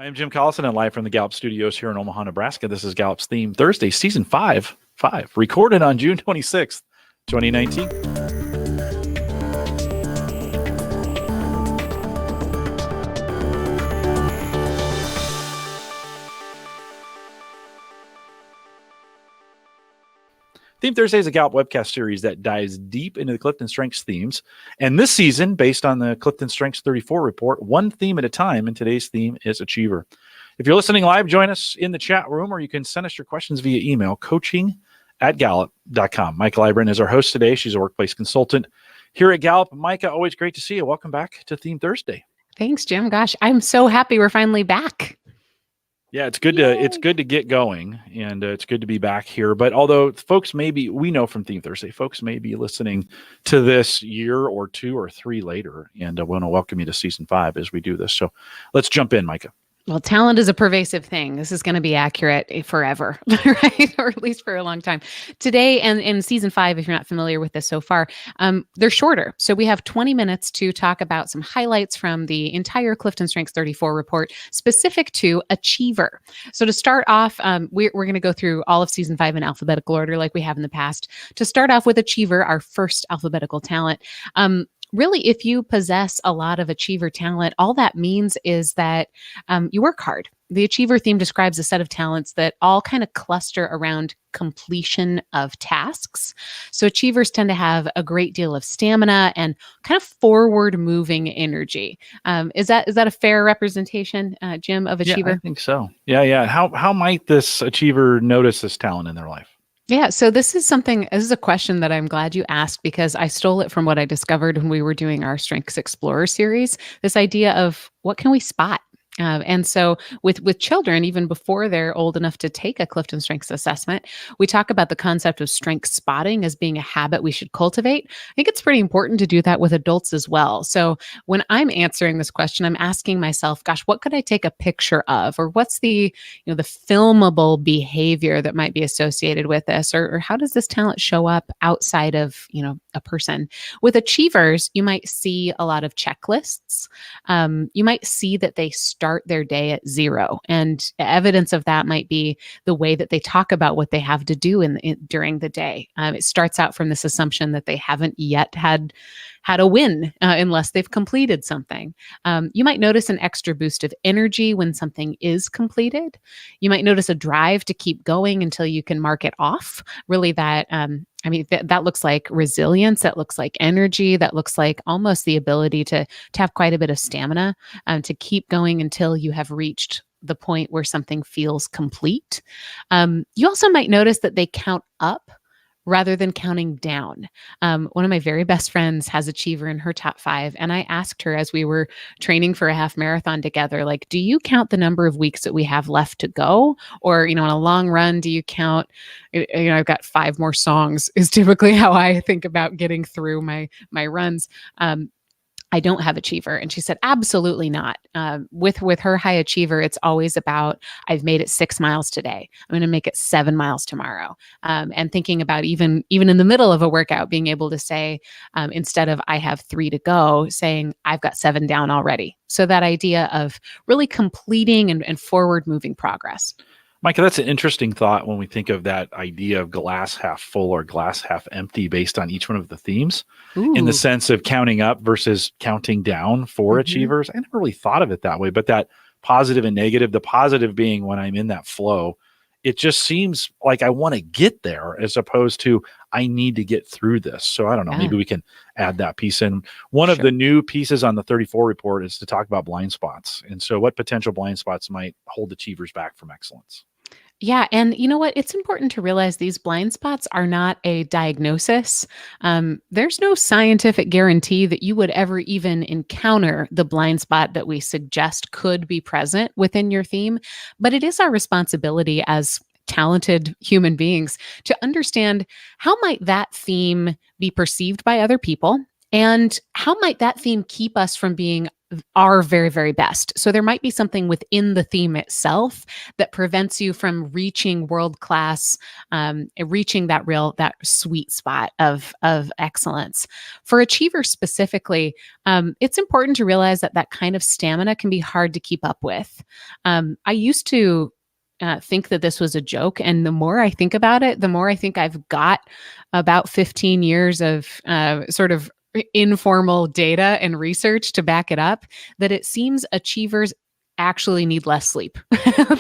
I am Jim Collison and live from the Gallup studios here in Omaha, Nebraska. This is Gallup's Theme Thursday, Season 5, recorded on June 26th, 2019. Theme Thursday is a Gallup webcast series that dives deep into the CliftonStrengths themes. And this season, based on the CliftonStrengths 34 report, one theme at a time, and today's theme is Achiever. If you're listening live, join us in the chat room, or you can send us your questions via email, coaching@gallup.com. Maika Leibbrandt is our host today. She's a workplace consultant here at Gallup. Maika, always great to see you. Welcome back to Theme Thursday. Thanks, Jim. Gosh, I'm so happy we're finally back. Yeah, it's good to get going, and it's good to be back here. But although folks we know from Theme Thursday, folks may be listening to this year or two or three later, and I want to welcome you to Season 5 as we do this. So let's jump in, Maika. Well, talent is a pervasive thing. This is going to be accurate forever, right? Or at least for a long time. Today and in Season 5, if you're not familiar with this so far, they're shorter. So we have 20 minutes to talk about some highlights from the entire CliftonStrengths 34 report specific to Achiever. So to start off, we're going to go through all of Season 5 in alphabetical order like we have in the past. To start off with Achiever, our first alphabetical talent. Really, if you possess a lot of Achiever talent, all that means is that you work hard. The Achiever theme describes a set of talents that all kind of cluster around completion of tasks. So Achievers tend to have a great deal of stamina and kind of forward-moving energy. Is that a fair representation, Jim, of Achiever? Yeah, I think so. Yeah. How might this Achiever notice this talent in their life? Yeah, so this is a question that I'm glad you asked, because I stole it from what I discovered when we were doing our Strengths Explorer series, this idea of what can we spot? And so with children, even before they're old enough to take a CliftonStrengths assessment, we talk about the concept of strength spotting as being a habit we should cultivate. I think it's pretty important to do that with adults as well. So when I'm answering this question, I'm asking myself, gosh, what could I take a picture of? Or what's the filmable behavior that might be associated with this? Or how does this talent show up outside of, a person? With Achievers, you might see a lot of checklists. You might see that they start their day at 0. And evidence of that might be the way that they talk about what they have to do during the day. It starts out from this assumption that they haven't yet had a win unless they've completed something. You might notice an extra boost of energy when something is completed. You might notice a drive to keep going until you can mark it off. Really that looks like resilience. That looks like energy. That looks like almost the ability to have quite a bit of stamina to keep going until you have reached the point where something feels complete. You also might notice that they count up rather than counting down. One of my very best friends has Achiever in her top 5. And I asked her as we were training for a half marathon together, like, do you count the number of weeks that we have left to go? Or, on a long run, do you count, I've got 5 more songs is typically how I think about getting through my runs. I don't have Achiever. And she said, absolutely not. With her high Achiever, it's always about, I've made it 6 miles today. I'm going to make it 7 miles tomorrow. And thinking about even in the middle of a workout, being able to say, instead of I have 3 to go, saying I've got 7 down already. So that idea of really completing and forward moving progress. Maika, that's an interesting thought when we think of that idea of glass half full or glass half empty based on each one of the themes. Ooh. In the sense of counting up versus counting down for Achievers. I never really thought of it that way, but that positive and negative, the positive being when I'm in that flow, it just seems like I want to get there as opposed to I need to get through this. So I don't know, maybe we can add that piece in. One of the new pieces on the 34 report is to talk about blind spots. And so what potential blind spots might hold Achievers back from excellence? Yeah. And you know what? It's important to realize these blind spots are not a diagnosis. There's no scientific guarantee that you would ever even encounter the blind spot that we suggest could be present within your theme. But it is our responsibility as talented human beings to understand how might that theme be perceived by other people, and how might that theme keep us from being our very, very best. So there might be something within the theme itself that prevents you from reaching world class, reaching that sweet spot of excellence. For achievers specifically, it's important to realize that that kind of stamina can be hard to keep up with. I used to think that this was a joke. And the more I think about it, the more I think I've got about 15 years of sort of informal data and research to back it up, that it seems achievers actually need less sleep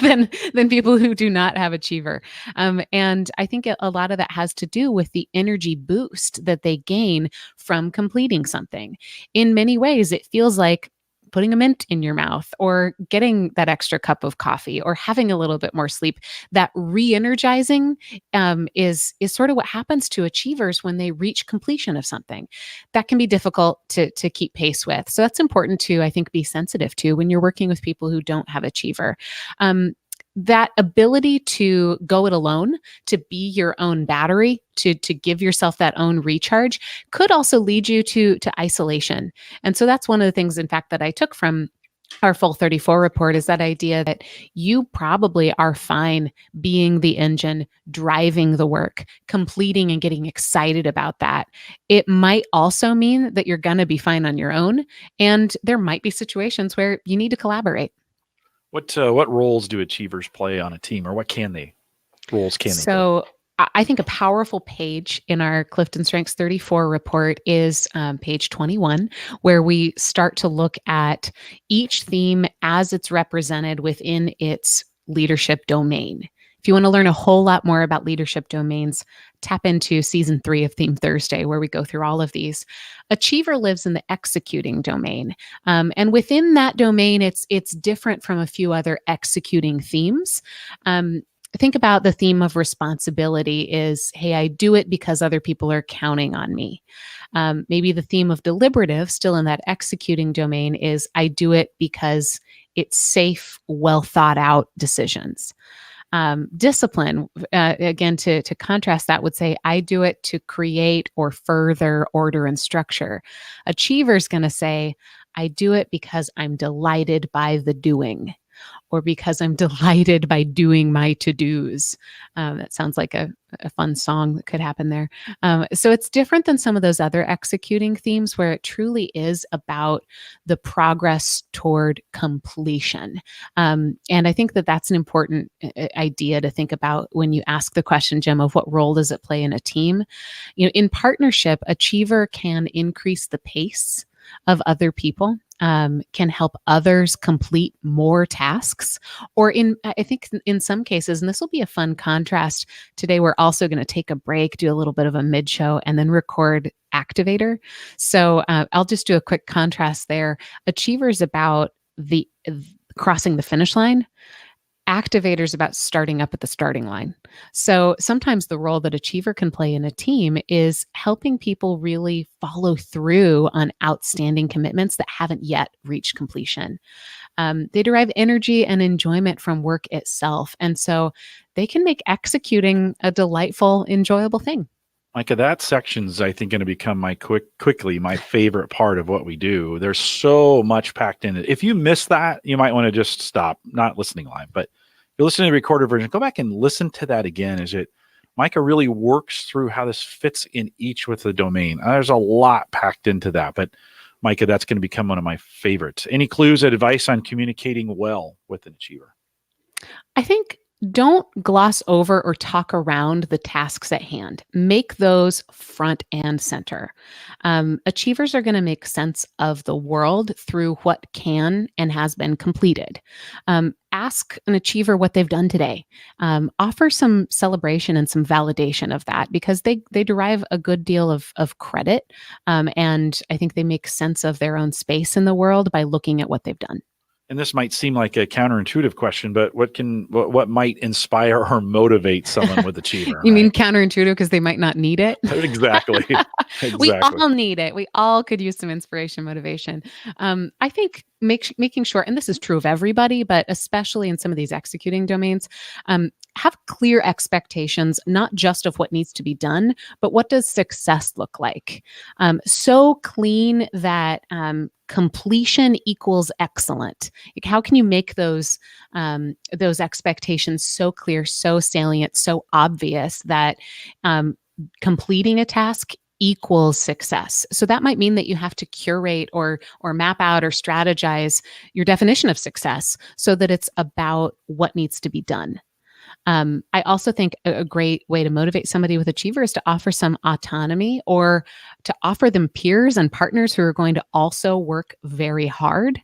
than people who do not have achiever. And I think a lot of that has to do with the energy boost that they gain from completing something. In many ways, it feels like putting a mint in your mouth or getting that extra cup of coffee or having a little bit more sleep. That re-energizing is sort of what happens to achievers when they reach completion of something. That can be difficult to keep pace with. So that's important to, I think, be sensitive to when you're working with people who don't have achiever. That ability to go it alone, to be your own battery, to give yourself that own recharge, could also lead you to isolation. And so that's one of the things, in fact, that I took from our full 34 report, is that idea that you probably are fine being the engine, driving the work, completing and getting excited about that. It might also mean that you're going to be fine on your own, and there might be situations where you need to collaborate. What roles do achievers play on a team, or what roles can they play? So I think a powerful page in our CliftonStrengths 34 report is page 21, where we start to look at each theme as it's represented within its leadership domain. If you want to learn a whole lot more about leadership domains, tap into season 3 of Theme Thursday, where we go through all of these. Achiever lives in the executing domain. And within that domain, it's different from a few other executing themes. Think about the theme of responsibility is, hey, I do it because other people are counting on me. Maybe the theme of deliberative, still in that executing domain, is I do it because it's safe, well thought out decisions. Discipline, again, to contrast that, would say, I do it to create or further order and structure. Achiever's going to say, I do it because I'm delighted by the doing, or because I'm delighted by doing my to-dos. That sounds like a fun song that could happen there. So it's different than some of those other executing themes, where it truly is about the progress toward completion. And I think that that's an important idea to think about when you ask the question, Jim, of what role does it play in a team? You know, in partnership, achiever can increase the pace of other people, can help others complete more tasks, or I think in some cases, and this will be a fun contrast today, we're also going to take a break, do a little bit of a mid-show, and then record activator. So I'll just do a quick contrast there. Achievers about the crossing the finish line. Activators about starting up at the starting line. So sometimes the role that achiever can play in a team is helping people really follow through on outstanding commitments that haven't yet reached completion. They derive energy and enjoyment from work itself. And so they can make executing a delightful, enjoyable thing. Maika, that section's, I think, going to become quickly my favorite part of what we do. There's so much packed in it. If you miss that, you might want to just stop, not listening live. But if you're listening to the recorded version, go back and listen to that again. Maika really works through how this fits in each with the domain. There's a lot packed into that, but Maika, that's going to become one of my favorites. Any clues, advice on communicating well with an achiever? I think don't gloss over or talk around the tasks at hand. Make those front and center. Achievers are going to make sense of the world through what can and has been completed. Ask an achiever what they've done today. Offer some celebration and some validation of that, because they derive a good deal of credit. And I think they make sense of their own space in the world by looking at what they've done. And this might seem like a counterintuitive question, but what might inspire or motivate someone with achiever? You mean counterintuitive because they might not need it? Exactly. We all need it. We all could use some inspiration, motivation. I think making sure, and this is true of everybody, but especially in some of these executing domains, have clear expectations, not just of what needs to be done, but what does success look like? So clean that completion equals excellent. Like, how can you make those expectations so clear, so salient, so obvious that completing a task equals success? So that might mean that you have to curate or map out or strategize your definition of success so that it's about what needs to be done. I also think a great way to motivate somebody with Achiever is to offer some autonomy, or to offer them peers and partners who are going to also work very hard.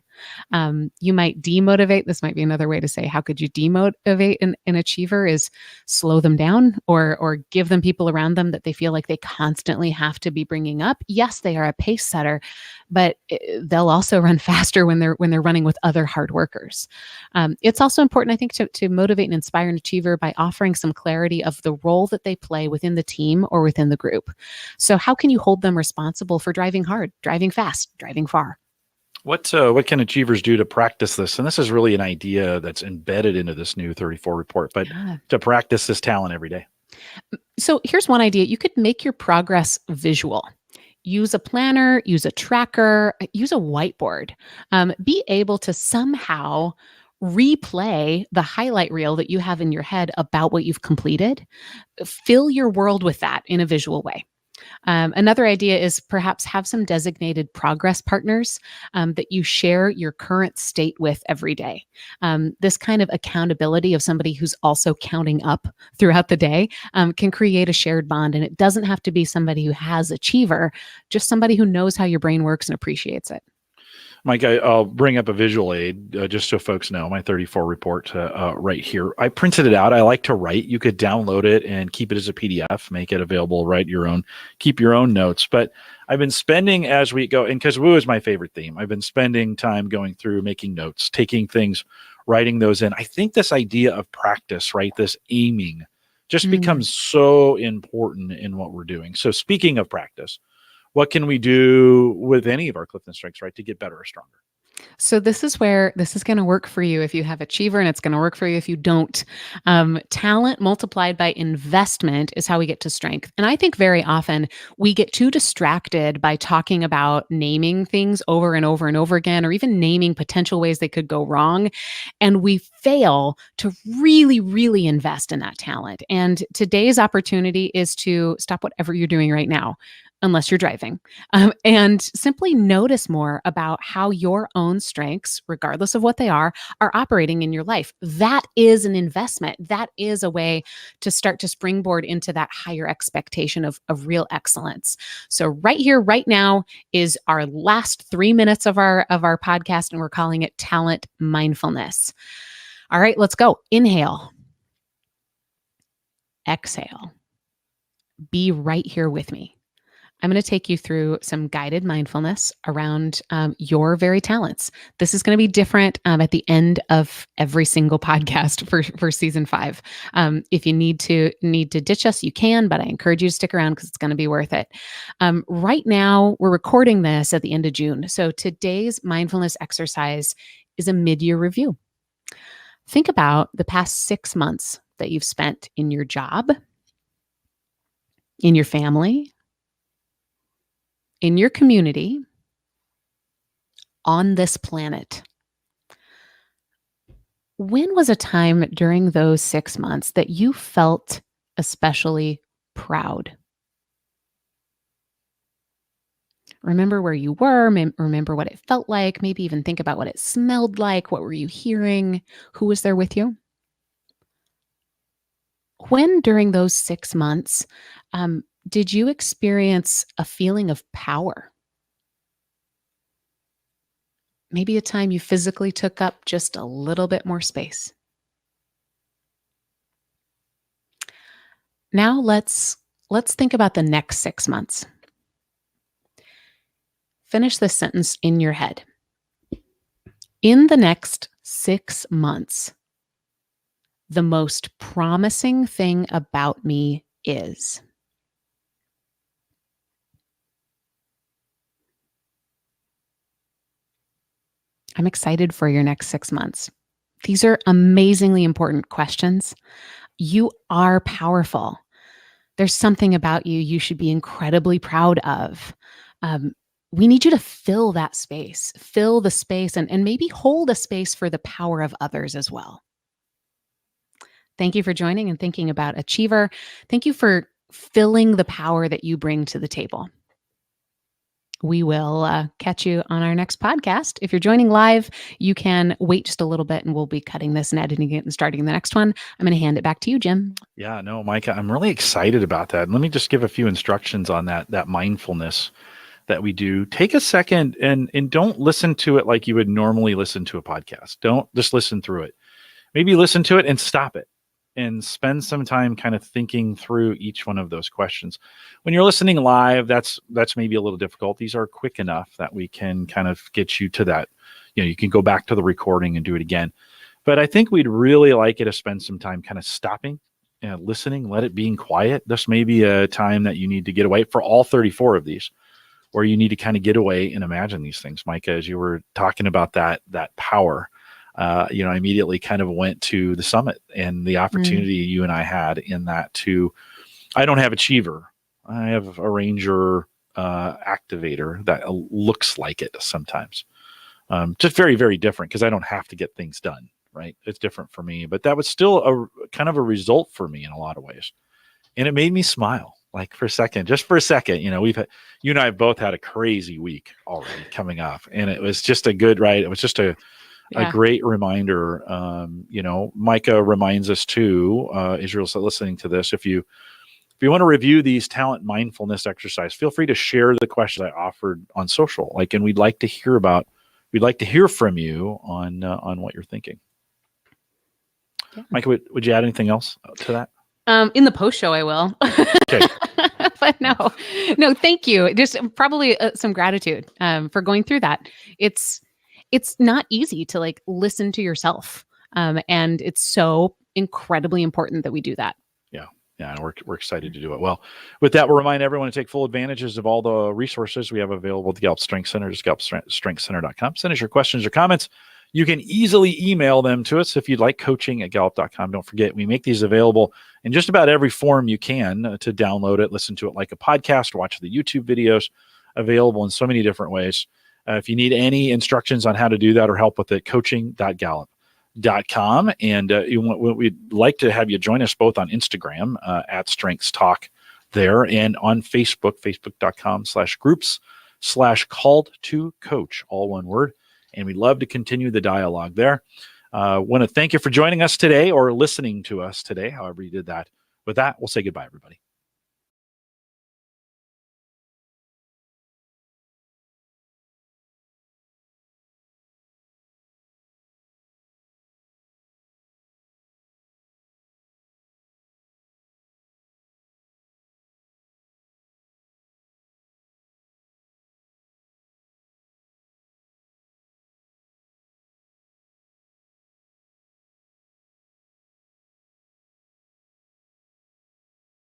You might demotivate. This might be another way to say, how could you demotivate an Achiever, is slow them down, or give them people around them that they feel like they constantly have to be bringing up. Yes, they are a pace setter, but they'll also run faster when they're running with other hard workers. It's also important, I think, to motivate and inspire an Achiever by offering some clarity of the role that they play within the team or within the group. So how can you hold them responsible for driving hard, driving fast, driving far? What can Achievers do to practice this? And this is really an idea that's embedded into this new 34 report, but to practice this talent every day. So here's one idea. You could make your progress visual. Use a planner, use a tracker, use a whiteboard. Be able to somehow replay the highlight reel that you have in your head about what you've completed. Fill your world with that in a visual way. Another idea is perhaps have some designated progress partners that you share your current state with every day. This kind of accountability of somebody who's also counting up throughout the day can create a shared bond. And it doesn't have to be somebody who has Achiever, just somebody who knows how your brain works and appreciates it. Mike, I'll bring up a visual aid just so folks know my 34 report right here. I printed it out. I like to write. You could download it and keep it as a PDF, make it available, write your own, keep your own notes. But I've been spending as we go, and because Woo is my favorite theme, I've been spending time going through, making notes, taking things, writing those in. I think this idea of practice, right, this aiming just becomes so important in what we're doing. So speaking of practice, what can we do with any of our CliftonStrengths, right, to get better or stronger? So this is where this is going to work for you if you have Achiever, and it's going to work for you if you don't. Talent multiplied by investment is how we get to strength. And I think very often we get too distracted by talking about naming things over and over and over again, or even naming potential ways they could go wrong. And we fail to really, really invest in that talent. And today's opportunity is to stop whatever you're doing right now, unless you're driving, and simply notice more about how your own strengths, regardless of what they are operating in your life. That is an investment. That is a way to start to springboard into that higher expectation of real excellence. So right here, right now is our last 3 minutes of our podcast, and we're calling it Talent Mindfulness. All right, let's go. Inhale. Exhale. Be right here with me. I'm going to take you through some guided mindfulness around your very talents. This is going to be different at the end of every single podcast for season 5. If you need to ditch us, you can, but I encourage you to stick around because it's going to be worth it. Right now, we're recording this at the end of June. So today's mindfulness exercise is a mid-year review. Think about the past 6 months that you've spent in your job, in your family, in your community, on this planet. When was a time during those 6 months that you felt especially proud? Remember where you were, remember what it felt like, maybe even think about what it smelled like, what were you hearing, who was there with you? When during those 6 months did you experience a feeling of power? Maybe a time you physically took up just a little bit more space. Now let's think about the next 6 months. Finish this sentence in your head. In the next 6 months, the most promising thing about me is. I'm excited for your next 6 months. These are amazingly important questions. You are powerful. There's something about you you should be incredibly proud of. Um, we need you to fill that space, fill the space, and maybe hold a space for the power of others as well. Thank you for joining and thinking about Achiever. Thank you for filling the power that you bring to the table. We will catch you on our next podcast. If you're joining live, you can wait just a little bit and we'll be cutting this and editing it and starting the next one. I'm going to hand it back to you, Jim. Yeah, no, Maika, I'm really excited about that. And let me just give a few instructions on that mindfulness that we do. Take a second and don't listen to it like you would normally listen to a podcast. Don't just listen through it. Maybe listen to it and stop it and spend some time kind of thinking through each one of those questions. When you're listening live, that's maybe a little difficult. These are quick enough that we can kind of get you to that. You can go back to the recording and do it again. But I think we'd really like you to spend some time kind of stopping and listening, let it being quiet. This may be a time that you need to get away for all 34 of these, where you need to kind of get away and imagine these things. Maika, as you were talking about that power, I immediately kind of went to the summit and the opportunity you and I had in that I don't have Achiever. I have a Ranger activator that looks like it sometimes. Just very, very different because I don't have to get things done, right? It's different for me, but that was still a kind of a result for me in a lot of ways. And it made me smile just for a second, you and I have both had a crazy week already coming up, and it was just a good, right? It was just a great reminder. Maika reminds us too, Israel's listening to this. If you want to review these talent mindfulness exercise, feel free to share the questions I offered on social. And we'd like to hear from you on what you're thinking. Yeah. Maika, would you add anything else to that? In the post show, I will. Okay. But no, thank you. Just probably some gratitude for going through that. It's not easy to listen to yourself. And it's so incredibly important that we do that. Yeah, and we're excited to do it. Well, with that, we'll remind everyone to take full advantages of all the resources we have available at the Gallup Strength Center, just gallupstrengthcenter.com. Send us your questions or comments. You can easily email them to us if you'd like, coaching@gallup.com. Don't forget, we make these available in just about every form you can to download it, listen to it like a podcast, watch the YouTube videos, available in so many different ways. If you need any instructions on how to do that or help with it, coaching.gallup.com. And we'd like to have you join us both on Instagram at Strengths Talk there, and on Facebook, facebook.com/groups/called-to-coach, all one word. And we'd love to continue the dialogue there. Want to thank you for joining us today or listening to us today, however you did that. With that, we'll say goodbye, everybody.